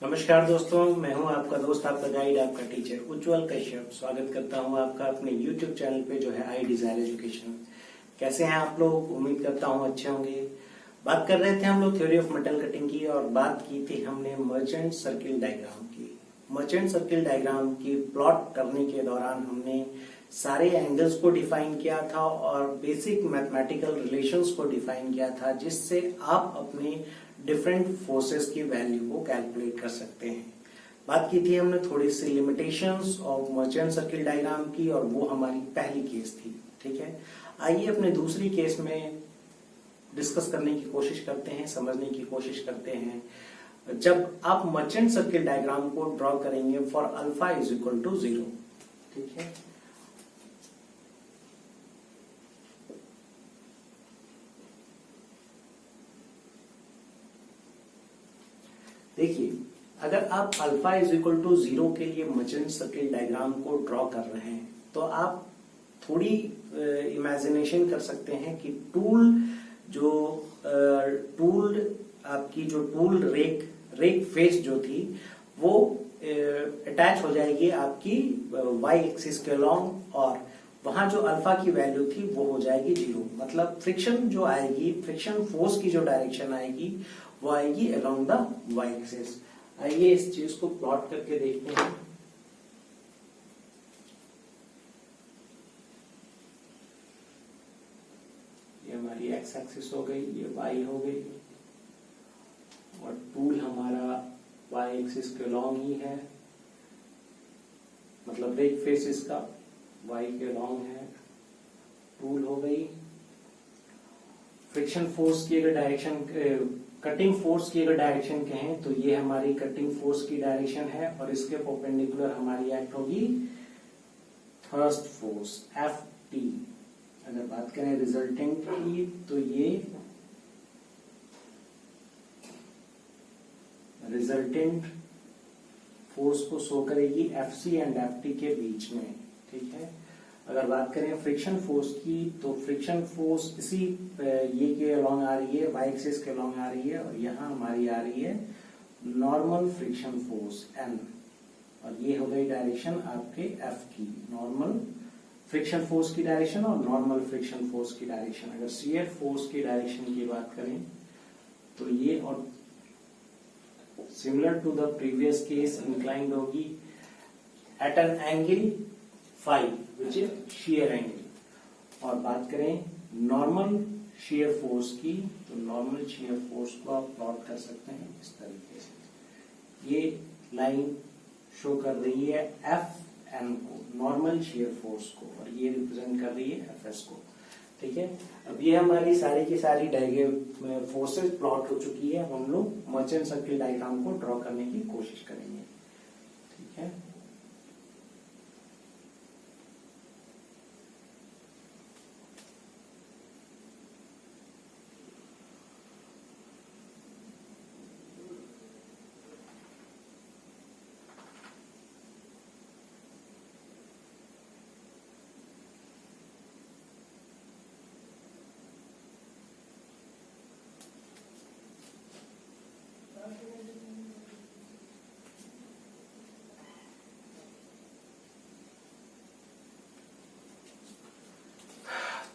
नमस्कार दोस्तों, मैं हूं आपका दोस्त, आपका गाइड, आपका टीचर उज्जवल कश्यप। स्वागत करता हूं आपका अपने YouTube चैनल पे जो है आई डिजायर एजुकेशन। कैसे हैं आप लोग? उम्मीद करता हूं अच्छे होंगे। बात कर रहे थे हम लोग थ्योरी ऑफ मेटल कटिंग की और बात की थी हमने मर्चेंट सर्किल डायग्राम की। मर्चेंट सर्किल डायग्राम की प्लॉट करने के दौरान हमने सारे एंगल्स को डिफाइन किया था और बेसिक मैथमेटिकल रिलेशंस को डिफाइन किया था, जिससे आप अपने डिफरेंट फोर्सेस की वैल्यू को कैलकुलेट कर सकते हैं। बात की थी हमने थोड़ी सी limitations of merchant circle diagram की और वो हमारी पहली केस थी। ठीक है, आइए अपने दूसरी केस में डिस्कस करने की कोशिश करते हैं, समझने की कोशिश करते हैं। जब आप मर्चेंट सर्किल डायग्राम को ड्रॉ करेंगे for alpha is equal to 0। ठीक है, देखिए, अगर आप अल्फा इज इक्वल टू 0 के लिए मर्चेंट सर्किल डायग्राम को ड्रॉ कर रहे हैं तो आप थोड़ी इमेजिनेशन कर सकते हैं कि आपकी जो टूल रेक फेस जो थी वो अटैच हो जाएगी आपकी वाई एक्सिस के अलॉन्ग, और वहां जो अल्फा की वैल्यू थी वो हो जाएगी 0। मतलब फ्रिक्शन जो आएगी, फ्रिक्शन फोर्स की जो डायरेक्शन आएगी वो आएगी अलोंग द वाई एक्सिस। आइए इस चीज को प्लॉट करके देखते हैं। ये हमारी एक्स एक्सिस हो गई, ये वाई हो गई, और टूल हमारा वाई एक्सिस के लॉन्ग ही है, मतलब रेक फेस इसका वाई के लॉन्ग है, टूल हो गई। फ्रिक्शन फोर्स की अगर डायरेक्शन, कटिंग फोर्स की अगर डायरेक्शन कहें तो ये हमारी कटिंग फोर्स की डायरेक्शन है, और इसके परपेंडिकुलर हमारी एक्ट होगी थर्स्ट फोर्स एफ टी। अगर बात करें रिजल्टेंट की तो ये रिजल्टेंट फोर्स को शो करेगी F C and F T के बीच में। ठीक है, अगर बात करें फ्रिक्शन फोर्स की तो फ्रिक्शन फोर्स इसी ये के अलॉन्ग आ रही है, वाई एक्सिस के अलॉन्ग आ रही है, और यहाँ हमारी आ रही है नॉर्मल फ्रिक्शन फोर्स एन, और ये हो गई डायरेक्शन आपके एफ की, नॉर्मल फ्रिक्शन फोर्स की डायरेक्शन और नॉर्मल फ्रिक्शन फोर्स की डायरेक्शन। अगर शियर फोर्स की डायरेक्शन की बात करें तो ये, और similar to the previous case, inclined होगी at an angle phi which is shear angle. और बात करें नॉर्मल shear फोर्स की तो नॉर्मल shear फोर्स को आप प्लॉट कर सकते हैं इस तरीके से। ये लाइन शो कर रही है एफ एन को, नॉर्मल shear फोर्स को, और ये रिप्रेजेंट कर रही है एफ एस को। ठीक है, अब ये हमारी सारी की सारी फोर्सेस प्लॉट हो चुकी है। हम लोग मर्चेंट सर्किल डायग्राम को ड्रॉ करने की कोशिश करेंगे। ठीक है,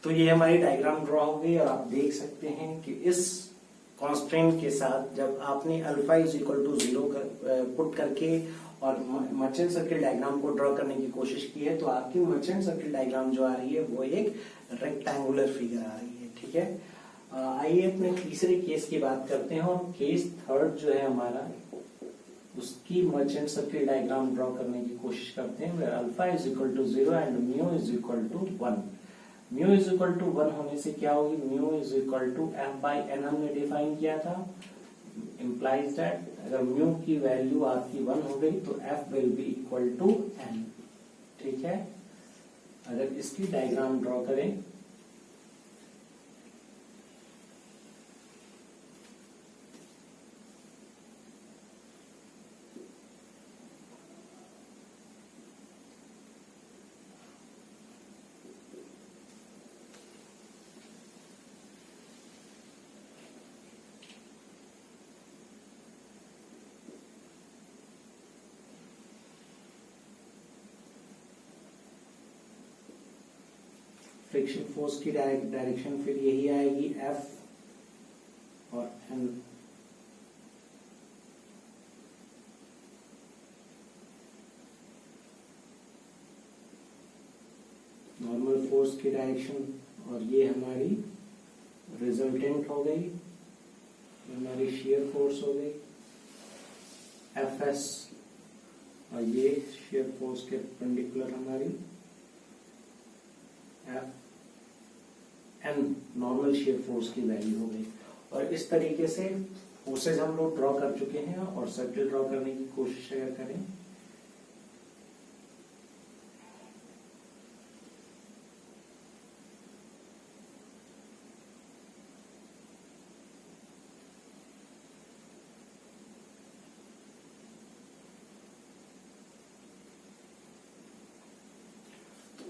तो ये हमारी डायग्राम ड्रॉ हो गई, और आप देख सकते हैं कि इस कॉन्स्टेंट के साथ जब आपने alpha is equal to 0 put करके और मर्चेंट सर्किल डायग्राम को ड्रॉ करने की कोशिश की है तो आपकी मर्चेंट सर्किल डायग्राम जो आ रही है वो एक रेक्टेंगुलर फिगर आ रही है। ठीक है, आइए अपने तीसरे केस की बात करते हैं, और केस थर्ड जो है हमारा, उसकी मर्चेंट सर्किल डायग्राम ड्रॉ करने की कोशिश करते हैं। Where alpha is equal to 0 and mu is equal to 1। Mu is equal to 1 होने से क्या होगी, mu is equal to F by N हमने डिफाइन किया था। इंप्लाइज दैट अगर म्यू की वैल्यू आपकी 1 हो गई तो F will be equal to N. ठीक है, अगर इसकी डायग्राम ड्रॉ करें फ्रिक्शन फोर्स की डायरेक्शन फिर यही आएगी, F और N। नॉर्मल फोर्स की डायरेक्शन, और ये हमारी रिजल्टेंट हो गई, हमारी शियर फोर्स हो गई Fs, और ये शियर फोर्स के परपेंडिकुलर हमारी Fn नॉर्मल शियर फोर्स की वैल्यू हो गई। और इस तरीके से फोर्सेज हम लोग ड्रॉ कर चुके हैं, और सर्किल ड्रॉ करने की कोशिश अगर करें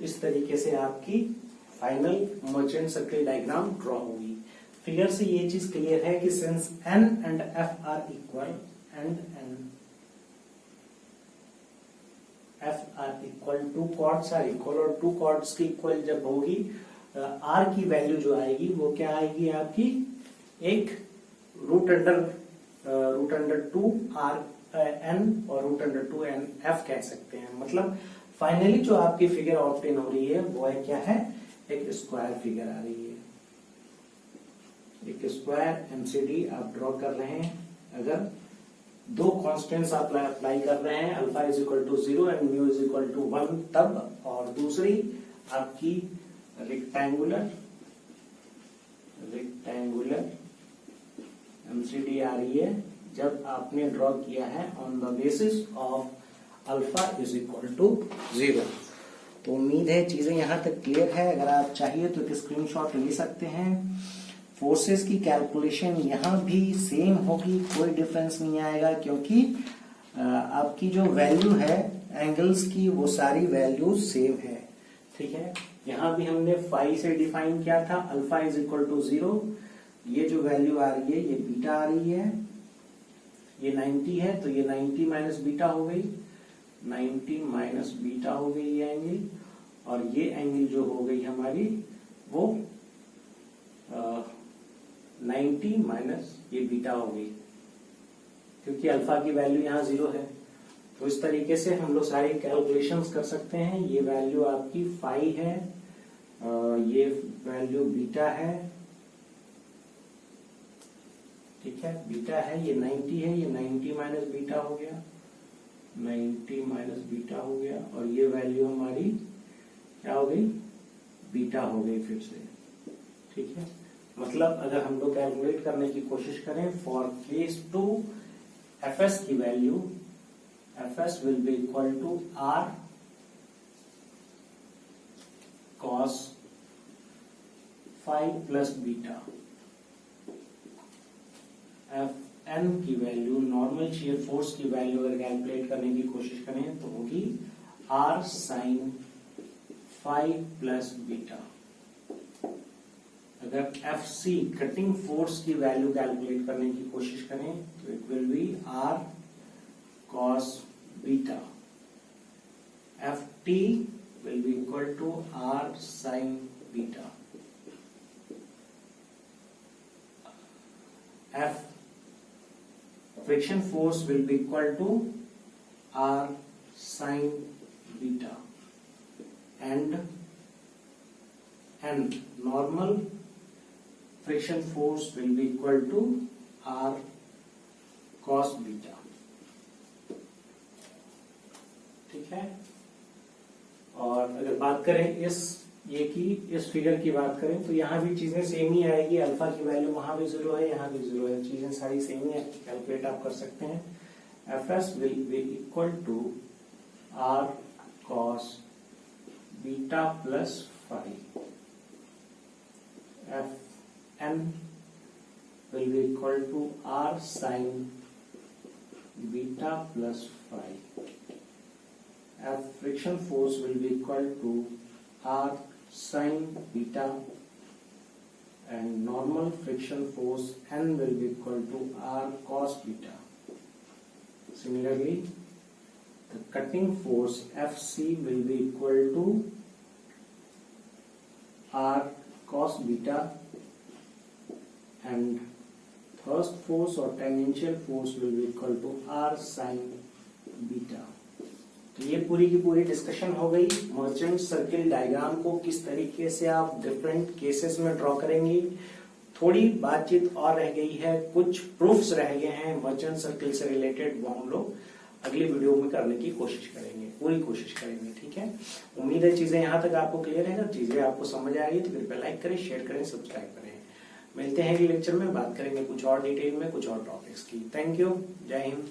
इस तरीके से आपकी final merchant circle diagram draw होगी। फिगर से ये चीज क्लियर है कि since N and F are equal, F are equal, two chords are equal, और टू कॉर्ड्स की इक्वल जब होगी R की वैल्यू जो आएगी वो क्या आएगी आपकी, एक रूट अंडर 2 R N और रूट अंडर 2 N F कह सकते हैं। मतलब फाइनली जो आपकी फिगर ऑब्टेन हो रही है वो है क्या है, एक स्क्वायर फिगर आ रही है, एक स्क्वायर एमसीडी आप ड्रॉ कर रहे हैं। अगर दो कांस्टेंट्स आप अप्लाई कर रहे हैं, alpha is equal to 0 and mu is equal to 1 तब, और दूसरी आपकी रेक्टेंगुलर एमसीडी आ रही है जब आपने ड्रॉ किया है on the basis of alpha is equal to 0। तो उम्मीद है चीजें यहां तक क्लियर है। अगर आप चाहिए तो एक स्क्रीनशॉट ले सकते हैं। फोर्सेस की कैलकुलेशन यहां भी सेम होगी, कोई डिफरेंस नहीं आएगा, क्योंकि आपकी जो वैल्यू है एंगल्स की वो सारी वैल्यू सेम है। ठीक है, यहां भी हमने फाई से डिफाइन किया था, अल्फा इज इक्वल टू 0। ये जो वैल्यू आ रही है ये बीटा आ रही है, ये 90 है तो ये 90 माइनस बीटा हो गई, 90 माइनस बीटा हो गई ये एंगल, और ये एंगल जो हो गई हमारी वो 90 माइनस ये बीटा हो गई, क्योंकि अल्फा की वैल्यू यहाँ 0 है। तो इस तरीके से हम लोग सारी कैलकुलेशंस कर सकते हैं। ये वैल्यू आपकी फाई है, ये वैल्यू बीटा है, ठीक है, बीटा है, ये 90 है, ये 90 माइनस बीटा हो गया, 90 माइनस बीटा हो गया, और ये वैल्यू हमारी क्या हो गई, बीटा हो गई फिर से। ठीक है, मतलब अगर हम लोग कैलकुलेट करने की कोशिश करें फॉर केस 2, Fs की value, Fs will be equal to R cos phi plus beta. Fn की वैल्यू, नॉर्मल शियर फोर्स की वैल्यू अगर कैलकुलेट करने की कोशिश करें तो होगी R sine phi plus beta. अगर Fc कटिंग फोर्स की वैल्यू कैलकुलेट करने की कोशिश करें तो it will be R cos beta. Ft will be equal to R sin beta. F friction force will be equal to R sin beta, and normal friction force will be equal to R cos beta। ठीक है, और अगर बात करें इस figure की बात करें तो यहाँ भी चीजें सेम ही आएगी। अल्फा की वैल्यू वहां भी 0 है, यहाँ भी 0 है, चीजें सारी सेम ही है, कैलकुलेट आप कर सकते हैं। Fs will be equal to R cos beta plus phi. Fn will be equal to R sin beta plus phi. F friction force will be equal to R sin beta, and normal friction force N will be equal to R cos beta. Similarly, the cutting force Fc will be equal to R cos beta and thrust force or tangential force will be equal to R sin beta। तो ये पूरी की पूरी discussion हो गई merchant circle diagram को किस तरीके से आप डिफरेंट केसेस में ड्रॉ करेंगे। थोड़ी बातचीत और रह गई है, कुछ प्रूफ्स रह गए हैं मर्चेंट सर्किल से रिलेटेड, वो हम लोग अगली वीडियो में करने की कोशिश करेंगे, पूरी कोशिश करेंगे। ठीक है, उम्मीद है चीजें यहाँ तक आपको क्लियर है। अगर चीजें आपको समझ आ रही है तो कृपया लाइक करें, शेयर करें, सब्सक्राइब करें। मिलते हैं अगले लेक्चर में, बात करेंगे कुछ और डिटेल में, कुछ और टॉपिक्स की। थैंक यू, जय हिंद।